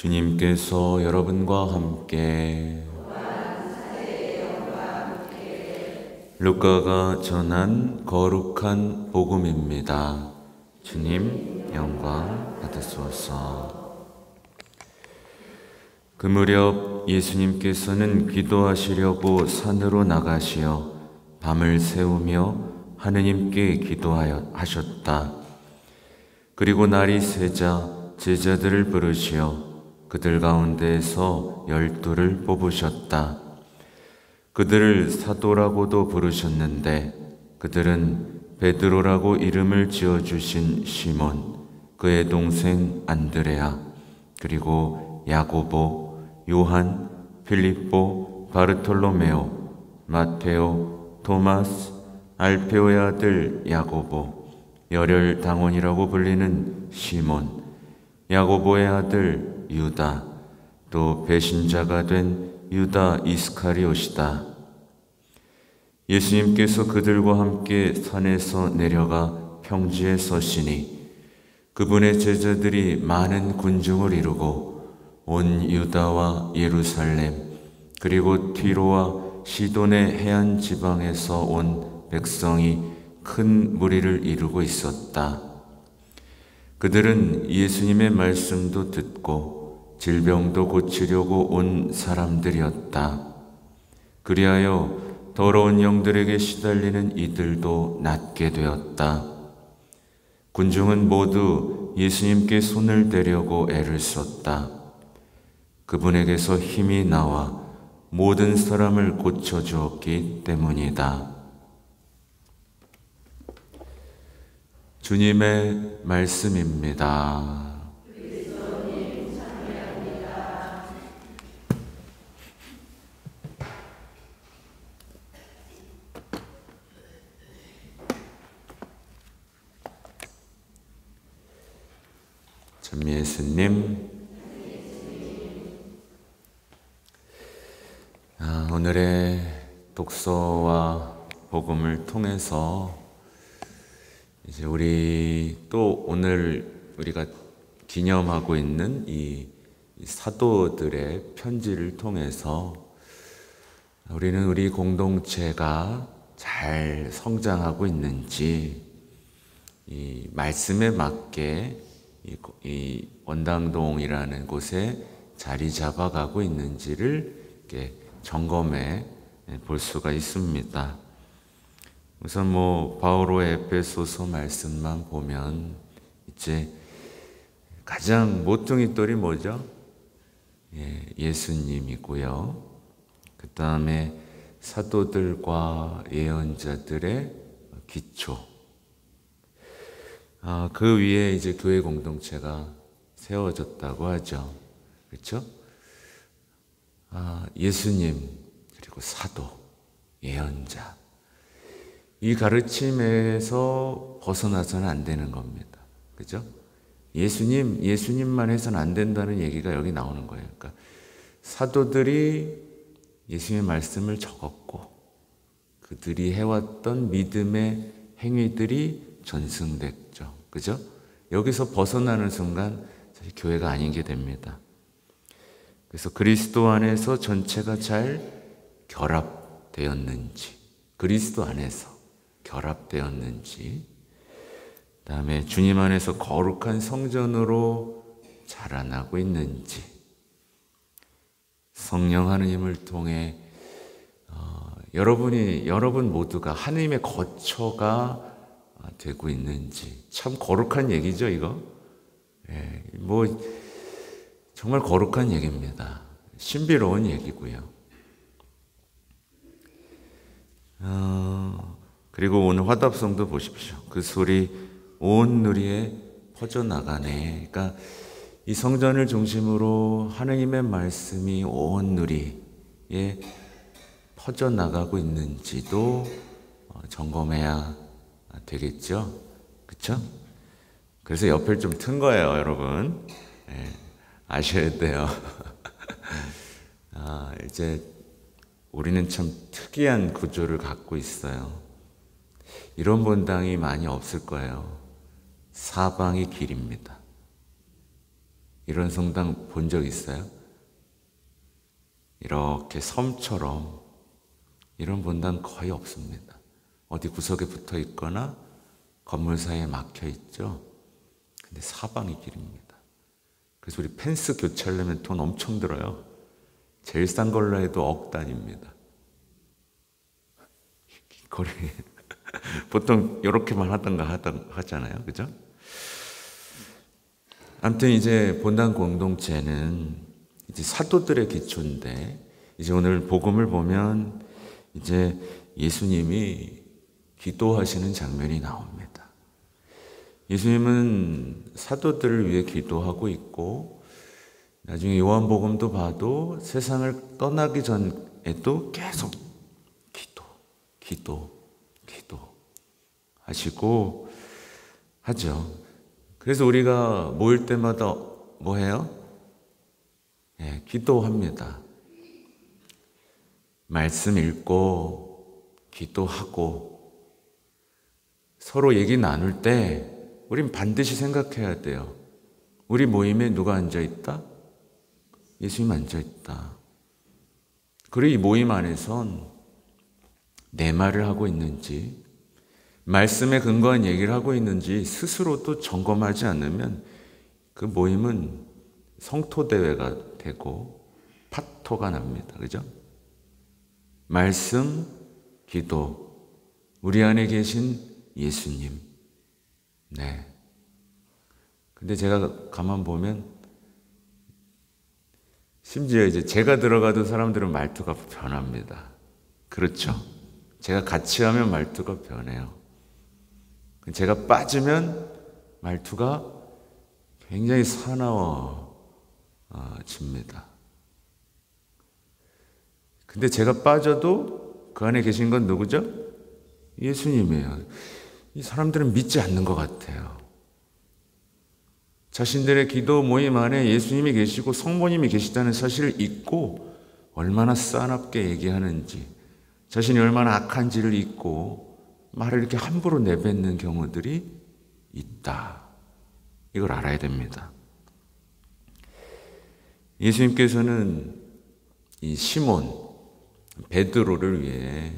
주님께서 여러분과 함께 루카가 전한 거룩한 복음입니다. 주님 영광 받으소서. 그 무렵 예수님께서는 기도하시려고 산으로 나가시어 밤을 새우며 하느님께 기도하셨다. 그리고 날이 새자 제자들을 부르시어 그들 가운데에서 12를 뽑으셨다. 그들을 사도라고도 부르셨는데 그들은 베드로라고 이름을 지어주신 시몬, 그의 동생 안드레아, 그리고 야고보, 요한, 필립보, 바르톨로메오, 마테오, 토마스, 알페오의 아들 야고보, 열혈당원이라고 불리는 시몬, 야고보의 아들 유다, 또 배신자가 된 유다 이스카리옷이다. 예수님께서 그들과 함께 산에서 내려가 평지에 서시니 그분의 제자들이 많은 군중을 이루고 온 유다와 예루살렘 그리고 티로와 시돈의 해안 지방에서 온 백성이 큰 무리를 이루고 있었다. 그들은 예수님의 말씀도 듣고 질병도 고치려고 온 사람들이었다. 그리하여 더러운 영들에게 시달리는 이들도 낫게 되었다. 군중은 모두 예수님께 손을 대려고 애를 썼다. 그분에게서 힘이 나와 모든 사람을 고쳐주었기 때문이다. 주님의 말씀입니다. 그리스도님 찬양합니다. 참 예수님, 오늘의 독서와 복음을 통해서 이제 우리 또 오늘 우리가 기념하고 있는 이 사도들의 편지를 통해서 우리는 우리 공동체가 잘 성장하고 있는지, 이 말씀에 맞게 이 원당동이라는 곳에 자리 잡아가고 있는지를 이렇게 점검해 볼 수가 있습니다. 우선 바오로의 에베소서 말씀만 보면 이제 가장 모퉁이돌이 뭐죠? 예수님이고요. 그 다음에 사도들과 예언자들의 기초. 그 위에 이제 교회 공동체가 세워졌다고 하죠. 그렇죠? 예수님, 그리고 사도, 예언자. 이 가르침에서 벗어나서는 안 되는 겁니다. 그죠? 예수님만 해서는 안 된다는 얘기가 여기 나오는 거예요. 그러니까 사도들이 예수님의 말씀을 적었고, 그들이 해왔던 믿음의 행위들이 전승됐죠. 그죠? 여기서 벗어나는 순간 사실 교회가 아닌 게 됩니다. 그래서 그리스도 안에서 전체가 잘 결합되었는지, 그리스도 안에서 결합되었는지, 그 다음에 주님 안에서 거룩한 성전으로 자라나고 있는지, 성령 하느님을 통해 여러분 모두가 하느님의 거처가 되고 있는지. 참 거룩한 얘기죠, 이거. 정말 거룩한 얘기입니다. 신비로운 얘기고요. 그리고 오늘 화답성도 보십시오. 그 소리 온 누리에 퍼져나가네. 그러니까 이 성전을 중심으로 하느님의 말씀이 온 누리에 퍼져나가고 있는지도 점검해야 되겠죠. 그렇죠? 그래서 옆을 좀 튼 거예요, 여러분. 아셔야 돼요. 이제 우리는 참 특이한 구조를 갖고 있어요. 이런 본당이 많이 없을 거예요. 사방이 길입니다. 이런 성당 본 적 있어요? 이렇게 섬처럼 이런 본당 거의 없습니다. 어디 구석에 붙어 있거나 건물 사이에 막혀 있죠. 근데 사방이 길입니다. 그래서 우리 펜스 교체하려면 돈 엄청 들어요. 제일 싼 걸로 해도 억 단위입니다. 거리 보통 이렇게만 하잖아요, 그죠? 아무튼 이제 본당 공동체는 이제 사도들의 기초인데, 이제 오늘 복음을 보면 이제 예수님이 기도하시는 장면이 나옵니다. 예수님은 사도들을 위해 기도하고 있고, 나중에 요한복음도 봐도 세상을 떠나기 전에도 계속 기도 하시고 하죠. 그래서 우리가 모일 때마다 뭐 해요? 기도합니다. 말씀 읽고 기도하고 서로 얘기 나눌 때 우린 반드시 생각해야 돼요. 우리 모임에 누가 앉아있다? 예수님 앉아있다. 그리고 이 모임 안에선 내 말을 하고 있는지, 말씀에 근거한 얘기를 하고 있는지 스스로도 점검하지 않으면 그 모임은 성토대회가 되고 파토가 납니다. 그죠? 말씀, 기도, 우리 안에 계신 예수님. 네. 근데 제가 가만 보면 심지어 이제 제가 들어가도 사람들은 말투가 변합니다. 그렇죠? 제가 같이 하면 말투가 변해요. 제가 빠지면 말투가 굉장히 사나워집니다. 근데 제가 빠져도 그 안에 계신 건 누구죠? 예수님이에요. 이 사람들은 믿지 않는 것 같아요. 자신들의 기도 모임 안에 예수님이 계시고 성모님이 계시다는 사실을 잊고 얼마나 싸납게 얘기하는지, 자신이 얼마나 악한지를 잊고 말을 이렇게 함부로 내뱉는 경우들이 있다. 이걸 알아야 됩니다. 예수님께서는 이 시몬, 베드로를 위해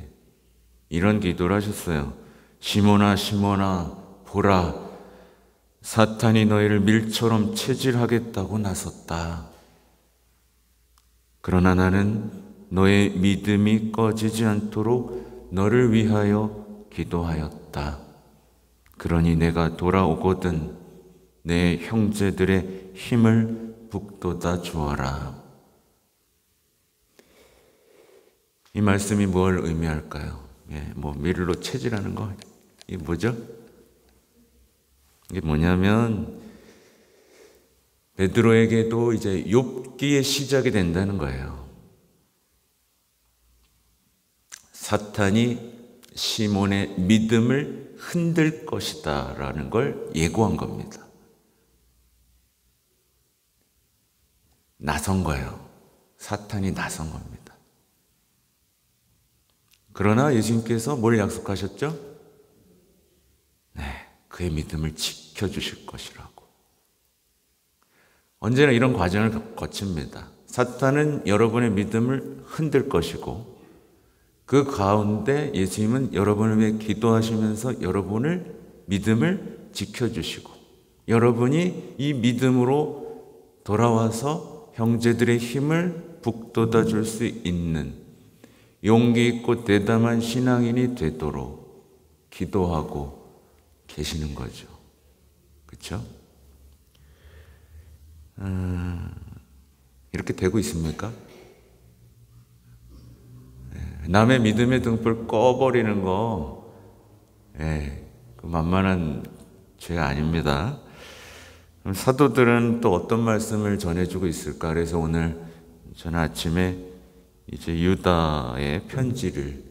이런 기도를 하셨어요. 시몬아, 시몬아, 보라, 사탄이 너희를 밀처럼 체질하겠다고 나섰다. 그러나 나는 너의 믿음이 꺼지지 않도록 너를 위하여 기도하였다. 그러니 내가 돌아오거든 내 형제들의 힘을 북돋아 주어라. 이 말씀이 뭘 의미할까요? 밀로 체질하는 거, 이게 뭐죠? 이게 뭐냐면 베드로에게도 이제 욥기의 시작이 된다는 거예요. 사탄이 시몬의 믿음을 흔들 것이다 라는 걸 예고한 겁니다. 나선 거예요. 사탄이 나선 겁니다. 그러나 예수님께서 뭘 약속하셨죠? 네, 그의 믿음을 지켜주실 것이라고. 언제나 이런 과정을 거칩니다. 사탄은 여러분의 믿음을 흔들 것이고, 그 가운데 예수님은 여러분을 위해 기도하시면서 여러분을 믿음을 지켜주시고, 여러분이 이 믿음으로 돌아와서 형제들의 힘을 북돋아 줄 수 있는 용기 있고 대담한 신앙인이 되도록 기도하고 계시는 거죠. 그렇죠? 이렇게 되고 있습니까? 남의 믿음의 등불 꺼버리는 거, 그 만만한 죄 아닙니다. 그럼 사도들은 또 어떤 말씀을 전해주고 있을까? 그래서 오늘 저는 아침에 이제 유다의 편지를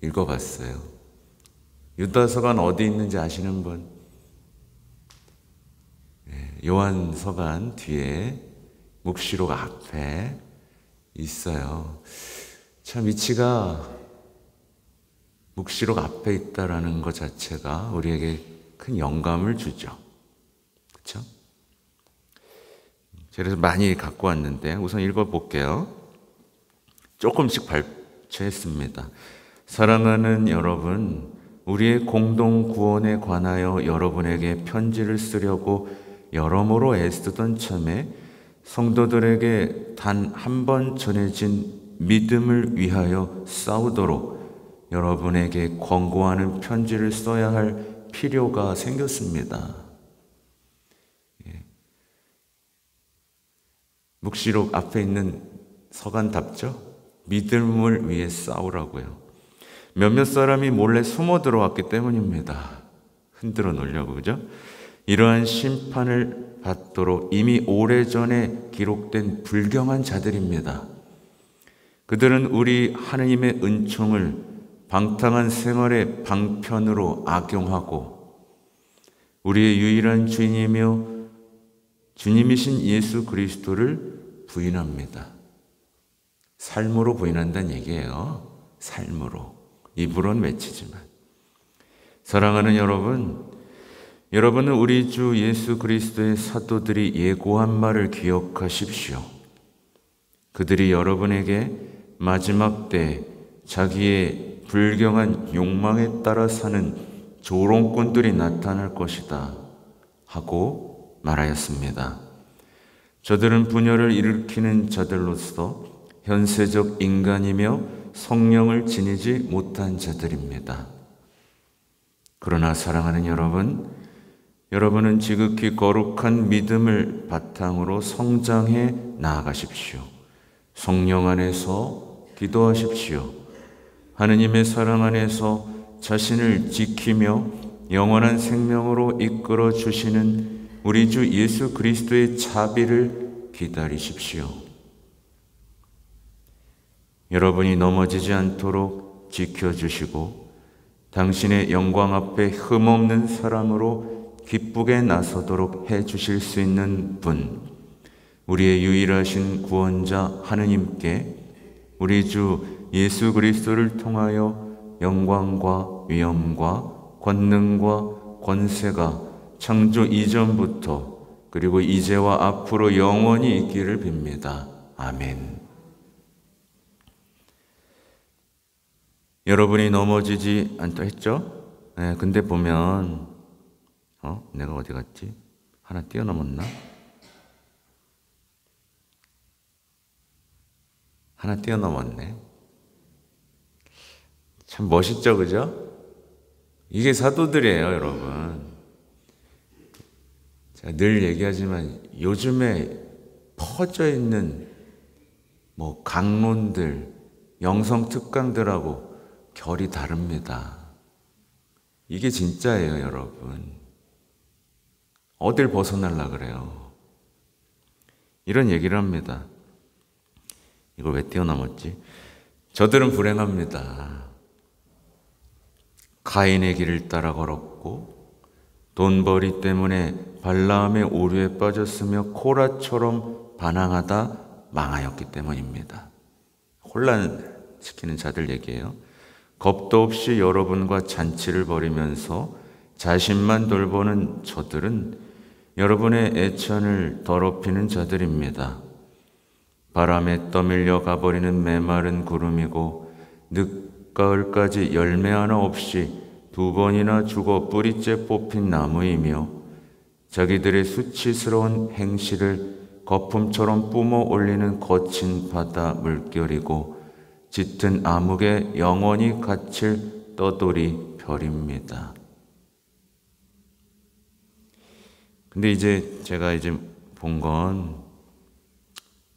읽어봤어요. 유다서관 어디 있는지 아시는 분? 요한서관 뒤에 묵시록 앞에 있어요. 참 위치가 묵시록 앞에 있다라는 것 자체가 우리에게 큰 영감을 주죠. 그렇죠? 그래서 많이 갖고 왔는데 우선 읽어볼게요. 조금씩 발췌했습니다. 사랑하는 여러분, 우리의 공동 구원에 관하여 여러분에게 편지를 쓰려고 여러모로 애쓰던 참에 성도들에게 단 한 번 전해진 믿음을 위하여 싸우도록 여러분에게 권고하는 편지를 써야 할 필요가 생겼습니다. 묵시록 앞에 있는 서간답죠? 믿음을 위해 싸우라고요. 몇몇 사람이 몰래 숨어 들어왔기 때문입니다. 흔들어 놓으려고, 그죠? 이러한 심판을 받도록 이미 오래전에 기록된 불경한 자들입니다. 그들은 우리 하느님의 은총을 방탕한 생활의 방편으로 악용하고 우리의 유일한 주인이며 주님이신 예수 그리스도를 부인합니다. 삶으로 부인한다는 얘기예요. 삶으로. 입으로는 외치지만. 사랑하는 여러분, 여러분은 우리 주 예수 그리스도의 사도들이 예고한 말을 기억하십시오. 그들이 여러분에게 마지막 때 자기의 불경한 욕망에 따라 사는 조롱꾼들이 나타날 것이다 하고 말하였습니다. 저들은 분열을 일으키는 자들로서 현세적 인간이며 성령을 지니지 못한 자들입니다. 그러나 사랑하는 여러분, 여러분은 지극히 거룩한 믿음을 바탕으로 성장해 나아가십시오. 성령 안에서 기도하십시오. 하느님의 사랑 안에서 자신을 지키며 영원한 생명으로 이끌어 주시는 우리 주 예수 그리스도의 자비를 기다리십시오. 여러분이 넘어지지 않도록 지켜주시고 당신의 영광 앞에 흠없는 사람으로 기쁘게 나서도록 해주실 수 있는 분, 우리의 유일하신 구원자 하느님께 우리 주 예수 그리스도를 통하여 영광과 위엄과 권능과 권세가 창조 이전부터 그리고 이제와 앞으로 영원히 있기를 빕니다. 아멘. 여러분이 넘어지지 않다 했죠? 네, 근데 보면 내가 어디 갔지? 하나 뛰어넘었나? 하나 뛰어넘었네. 참 멋있죠, 그죠? 이게 사도들이에요, 여러분. 제가 늘 얘기하지만 요즘에 퍼져 있는 강론들, 영성 특강들하고 결이 다릅니다. 이게 진짜예요, 여러분. 어딜 벗어나려고 그래요. 이런 얘기를 합니다. 이걸 왜 뛰어넘었지? 저들은 불행합니다. 가인의 길을 따라 걸었고 돈벌이 때문에 발라함의 오류에 빠졌으며 코라처럼 반항하다 망하였기 때문입니다. 혼란시키는 자들 얘기예요. 겁도 없이 여러분과 잔치를 벌이면서 자신만 돌보는 저들은 여러분의 애천을 더럽히는 자들입니다. 바람에 떠밀려 가버리는 메마른 구름이고 늦가을까지 열매 하나 없이 2번이나 죽어 뿌리째 뽑힌 나무이며 자기들의 수치스러운 행실을 거품처럼 뿜어 올리는 거친 바다 물결이고 짙은 암흑에 영원히 갇힐 떠돌이 별입니다. 근데 제가 본 건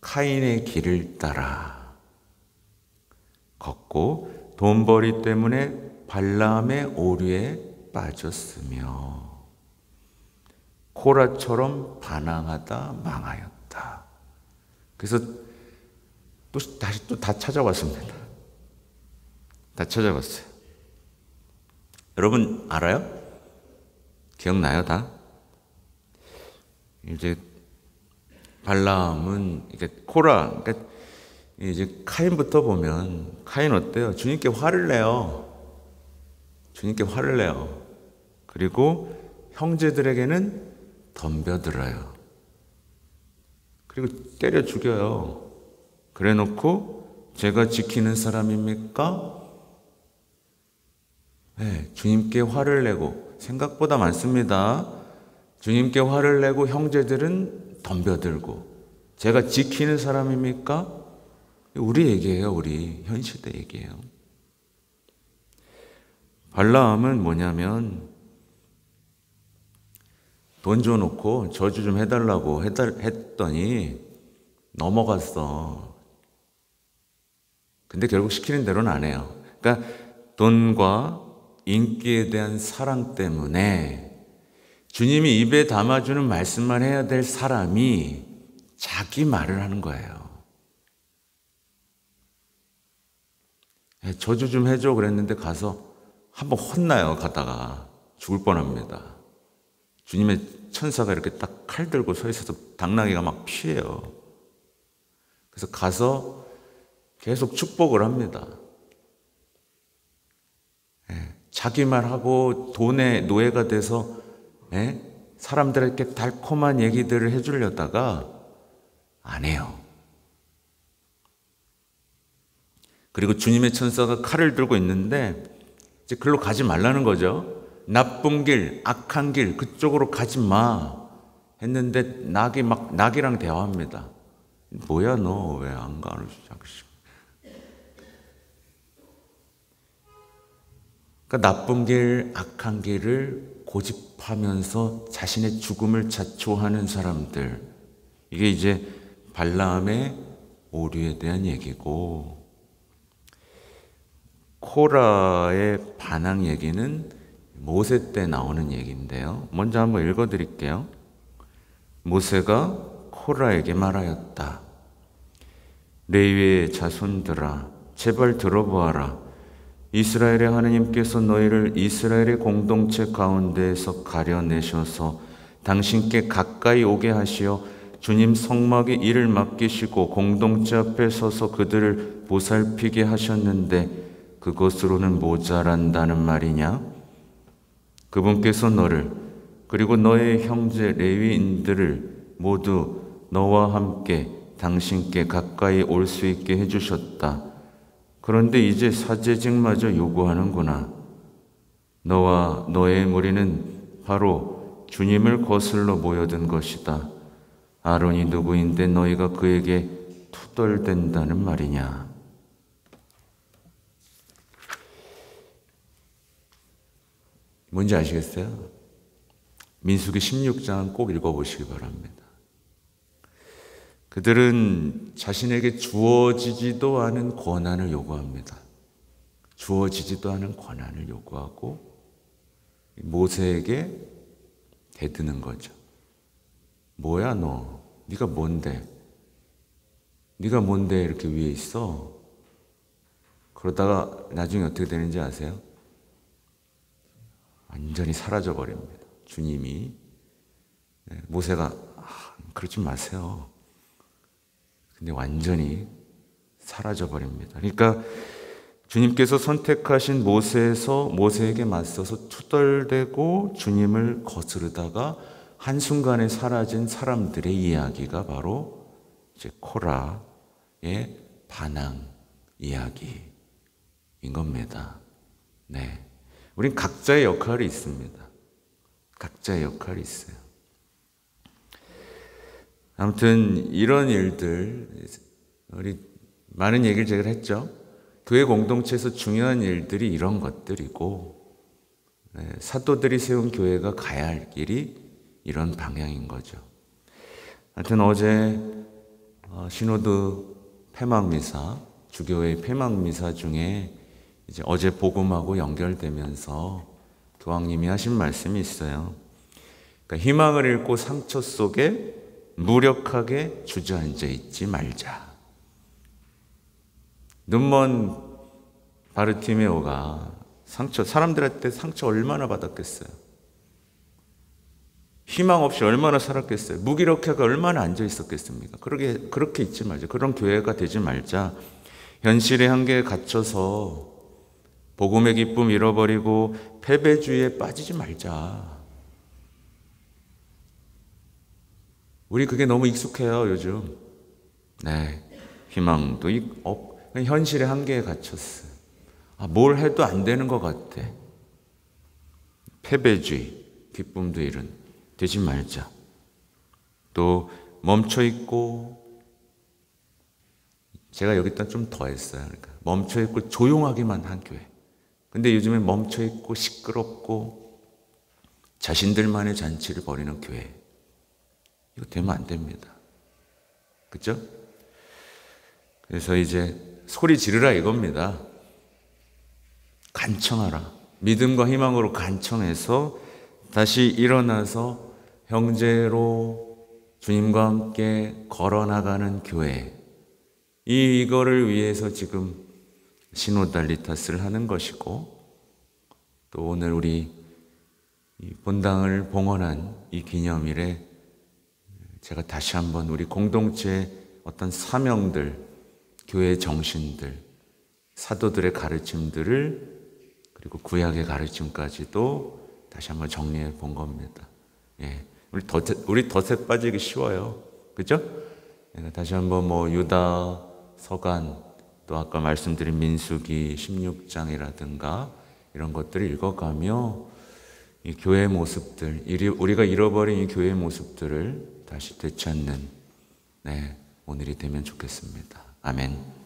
카인의 길을 따라 걷고 돈벌이 때문에 발람의 오류에 빠졌으며 코라처럼 반항하다 망하였다. 그래서 다시 다 찾아왔습니다. 다 찾아왔어요. 여러분 알아요? 기억나요, 다? 발람은 코라, 카인부터 보면 카인 어때요? 주님께 화를 내요. 주님께 화를 내요. 그리고 형제들에게는 덤벼들어요. 그리고 때려 죽여요. 그래 놓고 제가 지키는 사람입니까? 네, 주님께 화를 내고, 생각보다 많습니다. 주님께 화를 내고 형제들은 덤벼들고, 제가 지키는 사람입니까? 우리 얘기예요. 우리 현 시대 얘기예요. 발라함은 뭐냐면 돈 줘놓고 저주 좀 해달라고 했더니 넘어갔어. 근데 결국 시키는 대로는 안 해요. 그러니까 돈과 인기에 대한 사랑 때문에 주님이 입에 담아주는 말씀만 해야 될 사람이 자기 말을 하는 거예요. 저주 좀 해줘 그랬는데 가서 한번 혼나요. 가다가 죽을 뻔합니다. 주님의 천사가 이렇게 딱 칼 들고 서 있어서 당나귀가 막 피해요. 그래서 가서 계속 축복을 합니다. 자기 말하고 돈의 노예가 돼서 사람들에게 달콤한 얘기들을 해주려다가 안 해요. 그리고 주님의 천사가 칼을 들고 있는데 이제 글로 가지 말라는 거죠. 나쁜 길, 악한 길 그쪽으로 가지 마 했는데 낙이랑 대화합니다. 뭐야 너 왜 안 가는 자식? 그러니까 나쁜 길, 악한 길을 고집하면서 자신의 죽음을 자초하는 사람들, 이게 이제 발라함의 오류에 대한 얘기고, 코라의 반항 얘기는 모세 때 나오는 얘기인데요. 먼저 한번 읽어드릴게요. 모세가 코라에게 말하였다. 레위의 자손들아, 제발 들어보아라. 이스라엘의 하느님께서 너희를 이스라엘의 공동체 가운데에서 가려내셔서 당신께 가까이 오게 하시어 주님 성막에 일을 맡기시고 공동체 앞에 서서 그들을 보살피게 하셨는데 그것으로는 모자란다는 말이냐? 그분께서 너를 그리고 너의 형제 레위인들을 모두 너와 함께 당신께 가까이 올 수 있게 해주셨다. 그런데 이제 사제직마저 요구하는구나. 너와 너의 무리는 바로 주님을 거슬러 모여든 것이다. 아론이 누구인데 너희가 그에게 투덜댄다는 말이냐. 뭔지 아시겠어요? 민수기 16장 꼭 읽어보시기 바랍니다. 그들은 자신에게 주어지지도 않은 권한을 요구합니다. 주어지지도 않은 권한을 요구하고 모세에게 대드는 거죠. 뭐야 너? 네가 뭔데? 네가 뭔데 이렇게 위에 있어? 그러다가 나중에 어떻게 되는지 아세요? 완전히 사라져 버립니다. 주님이. 모세가 그러지 마세요. 근데 완전히 사라져 버립니다. 그러니까 주님께서 선택하신 모세에게 맞서서 투덜대고 주님을 거스르다가 한순간에 사라진 사람들의 이야기가 바로 이제 코라의 반항 이야기인 겁니다. 네. 우린 각자의 역할이 있습니다. 각자의 역할이 있어요. 아무튼 이런 일들, 우리 많은 얘기를 제가 했죠. 교회 공동체에서 중요한 일들이 이런 것들이고, 사도들이 세운 교회가 가야 할 길이 이런 방향인 거죠. 하여튼 어제 신호드 폐막미사, 주교회의 폐막미사 중에 이제 어제 복음하고 연결되면서 교황님이 하신 말씀이 있어요. 그러니까 희망을 잃고 상처 속에 무력하게 주저앉아 있지 말자. 눈먼 바르티메오가 사람들한테 상처 얼마나 받았겠어요. 희망 없이 얼마나 살았겠어요. 무기력하게 얼마나 앉아 있었겠습니까? 그렇게 있지 말자. 그런 교회가 되지 말자. 현실의 한계에 갇혀서 복음의 기쁨 잃어버리고 패배주의에 빠지지 말자. 우리 그게 너무 익숙해요, 요즘. 네, 희망도 그냥 현실의 한계에 갇혔어요. 뭘 해도 안 되는 것 같아. 패배주의, 기쁨도 잃은. 되지 말자. 또 멈춰있고, 제가 여기다 좀 더했어요. 그러니까 멈춰있고 조용하기만 한 교회. 근데 요즘에 멈춰있고 시끄럽고 자신들만의 잔치를 벌이는 교회. 이거 되면 안 됩니다. 그죠? 그래서 이제 소리 지르라 이겁니다. 간청하라. 믿음과 희망으로 간청해서 다시 일어나서 형제로 주님과 함께 걸어나가는 교회. 이거를 위해서 지금 시노달리타스를 하는 것이고, 또 오늘 우리 본당을 봉헌한 이 기념일에 제가 다시 한번 우리 공동체의 어떤 사명들, 교회의 정신들, 사도들의 가르침들을, 그리고 구약의 가르침까지도 다시 한번 정리해 본 겁니다. 예, 우리 덫에 빠지기 쉬워요. 그죠? 다시 한번 유다, 서간, 또 아까 말씀드린 민수기 16장이라든가 이런 것들을 읽어가며 이 교회의 모습들, 우리가 잃어버린 이 교회의 모습들을 다시 되찾는 오늘이 되면 좋겠습니다. 아멘.